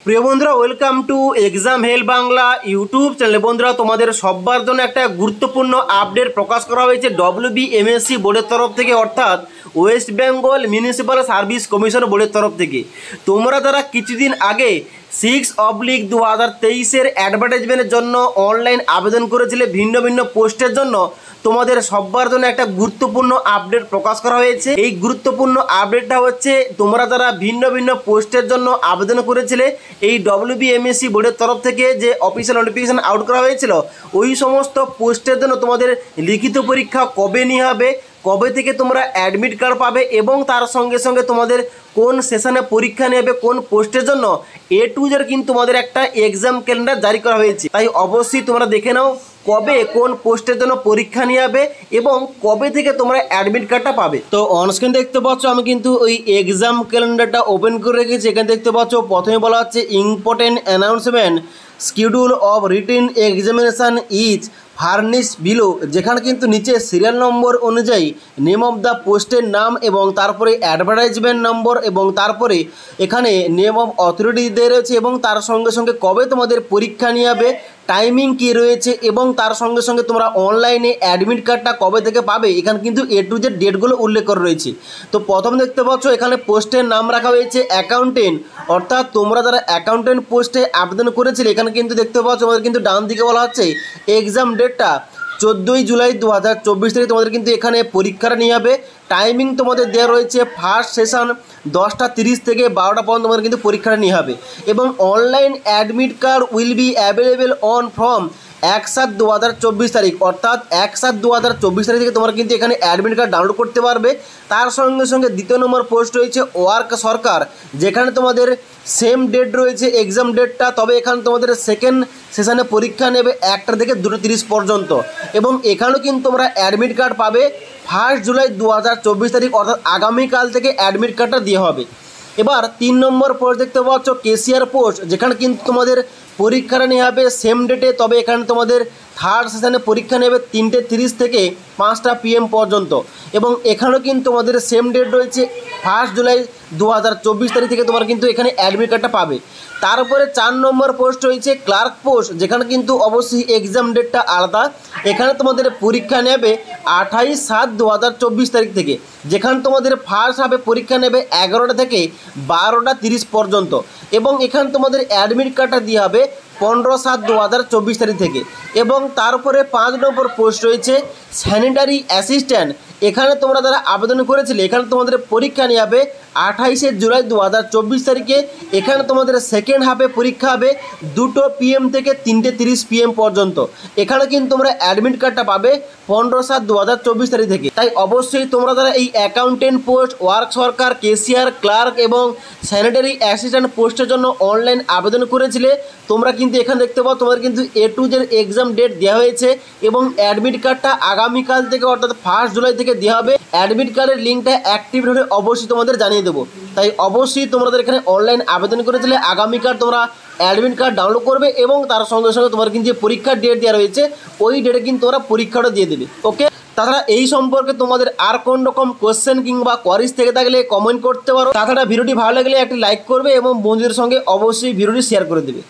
প্রিয় বন্ধুরা, welcome to exam help Bangla YouTube চ্যানেলে। বন্ধুরা, তোমাদের সবার জন্য একটা গুরুত্বপূর্ণ আপডেট প্রকাশ করা হয়েছে WBMSC বোর্ডের তরফ থেকে, অর্থাৎ West Bengal municipal service commission বোর্ডের তরফ থেকে। তোমরা যারা কিছুদিন আগে 6/2023 অ্যাডভার্টাইজমেন্টের জন্য অনলাইন আবেদন করেছিলে ভিন্ন ভিন্ন পোস্টের জন্য, তোমাদের সবার জন্য একটা গুরুত্বপূর্ণ আপডেট প্রকাশ করা হয়েছে। এই গুরুত্বপূর্ণ আপডেটটা হচ্ছে, তোমরা যারা ভিন্ন ভিন্ন পোস্টের জন্য আবেদন করেছিলে এই WBMSC বোর্ডের তরফ থেকে যে অফিসিয়াল নোটিফিকেশান আউট করা হয়েছিল, ওই সমস্ত পোস্টের জন্য তোমাদের লিখিত পরীক্ষা কবে নিয়ে হবে, কবে থেকে তোমরা অ্যাডমিট কার্ড পাবে এবং তার সঙ্গে সঙ্গে তোমাদের কোন সেশনে পরীক্ষা নেবে, কোন পোস্টের জন্য A to Z কিন্তু তোমাদের একটা এক্সাম ক্যালেন্ডার জারি করা হয়েছে। তাই অবশ্যই তোমরা দেখে নাও কবে কোন পোস্টের জন্য পরীক্ষা নিয়ে হবে এবং কবে থেকে তোমরা অ্যাডমিট কার্ডটা পাবে। তো অনস্ক্রিন দেখতে পাচ্ছ আমি কিন্তু ওই এক্সাম ক্যালেন্ডারটা ওপেন করে রেখেছি। এখানে দেখতে পাচ্ছ প্রথমে বলা হচ্ছে important announcement, schedule of written examination is furnish below, যেখানে কিন্তু নিচে সিরিয়াল নম্বর অনুযায়ী নেম অফ দ্য পোস্টের নাম এবং তারপরে অ্যাডভার্টাইজমেন্ট নম্বর এবং তারপরে এখানে নেম অফ অথরিটি দিয়ে রয়েছে এবং তার সঙ্গে সঙ্গে কবে তোমাদের পরীক্ষা নিয়ে হবে, টাইমিং কী রয়েছে এবং তার সঙ্গে সঙ্গে তোমরা অনলাইনে অ্যাডমিট কার্ডটা কবে থেকে পাবে, এখানে কিন্তু A to Z ডেটগুলো উল্লেখ করা রয়েছে। তো প্রথম দেখতে পাচ্ছ এখানে পোস্টের নাম রাখা হয়েছে অ্যাকাউন্টেন্ট, অর্থাৎ তোমরা যারা অ্যাকাউন্টেন্ট পোস্টে আবেদন করেছিলে এখানে কিন্তু দেখতে পাচ্ছ তোমাদের কিন্তু ডান দিকে বলা হচ্ছে এক্সাম ডেটটা 14 জুলাই 2024 তারিখে তোমাদের কিন্তু এখানে পরীক্ষাটা নিয়ে হবে। টাইমিং তোমাদের দেওয়া রয়েছে ফার্স্ট সেশন 10:30 থেকে 12টা পর্যন্ত তোমাদের কিন্তু পরীক্ষাটা নিয়ে হবে এবং online admit card will be available on from 1/7/2024 তারিখ, অর্থাৎ 1/7/2024 তারিখ থেকে তোমরা কিন্তু এখানে অ্যাডমিট কার্ড ডাউনলোড করতে পারবে। তার সঙ্গে সঙ্গে দ্বিতীয় নম্বর পোস্ট রয়েছে ওয়ার্ক সরকার, যেখানে তোমাদের সেম ডেট রয়েছে এক্সাম ডেটটা, তবে এখানে তোমাদের সেকেন্ড সেশনে পরীক্ষা নেবে 1টা থেকে 2:30 পর্যন্ত এবং এখানেও কিন্তু তোমরা অ্যাডমিট কার্ড পাবে 1 জুলাই 2024 তারিখ, অর্থাৎ আগামীকাল থেকে অ্যাডমিট কার্ডটা দেওয়া হবে। এবার 3 নম্বর পোস্ট দেখতে পাচ্ছ কেসিয়ার পোস্ট, যেখানে কিন্তু তোমাদের পরীক্ষাটা নেওয়া হবে সেম ডেটে, তবে এখানে তোমাদের থার্ড সেশনে পরীক্ষা নেবে 3:30 থেকে 5টা PM পর্যন্ত এবং এখানেও কিন্তু তোমাদের সেম ডেট রয়েছে 1 জুলাই 2024 তারিখ থেকে তোমরা কিন্তু এখানে অ্যাডমিট কার্ডটা পাবে। তারপরে 4 নম্বর পোস্ট রয়েছে ক্লার্ক পোস্ট, যেখানে কিন্তু অবশ্যই এক্সাম ডেটটা আলাদা। এখানে তোমাদের পরীক্ষা নেবে 28/7/2024 তারিখ থেকে, যেখানে তোমাদের ফার্স্ট হাফে পরীক্ষা নেবে 11টা থেকে 12:30 পর্যন্ত এবং এখানে তোমাদের অ্যাডমিট কার্ডটা দেওয়া হবে 15/7/2024 তারিখ থেকে। এবং তারপরে 5 নম্বর পোস্ট রয়েছে স্যানিটারি অ্যাসিস্ট্যান্ট, এখানে তোমরা যারা আবেদন করেছিলে এখানে তোমাদের পরীক্ষা নিয়ে হবে 28 জুলাই 2024 তারিখে। এখানে তোমাদের সেকেন্ড হাফে পরীক্ষা হবে 2 PM থেকে 3:30 PM পর্যন্ত। এখানে কিন্তু তোমরা অ্যাডমিট কার্ডটা পাবে 15/7/2024 তারিখ থেকে। তাই অবশ্যই তোমরা যারা এই অ্যাকাউন্টেন্ট পোস্ট, ওয়ার্ক সরকার, কেসিয়ার, ক্লার্ক এবং স্যানিটারি অ্যাসিস্ট্যান্ট পোস্টের জন্য অনলাইন আবেদন করেছিলে, তোমরা কিন্তু এখানে দেখতে পাও তোমাদের কিন্তু A to Z exam date দেওয়া হয়েছে এবং অ্যাডমিট কার্ডটা আগামীকাল থেকে অর্থাৎ 1 জুলাই থেকে দেওয়া হবে। অ্যাডমিট কার্ডের লিঙ্কটা অ্যাক্টিভ হলে অবশ্যই তোমাদের জানিয়ে দেবো। তাই অবশ্যই তোমাদের এখানে অনলাইন আবেদন করেছিলে আগামীকাল তোমরা অ্যাডমিট কার্ড ডাউনলোড করবে এবং তার সঙ্গে সঙ্গে তোমার কিন্তু যে পরীক্ষার ডেট দেওয়া রয়েছে ওই ডেটে কিন্তু তোমরা পরীক্ষাটা দিয়ে দেবে। ওকে, তাছাড়া এই সম্পর্কে তোমাদের আর কোন রকম কোয়েশ্চেন কিংবা কোয়ারিজ থেকে থাকলে কমেন্ট করতে পারো। তাছাড়া ভিডিওটি ভালো লাগলে একটি লাইক করবে এবং বন্ধুদের সঙ্গে অবশ্যই ভিডিওটি শেয়ার করে দেবে।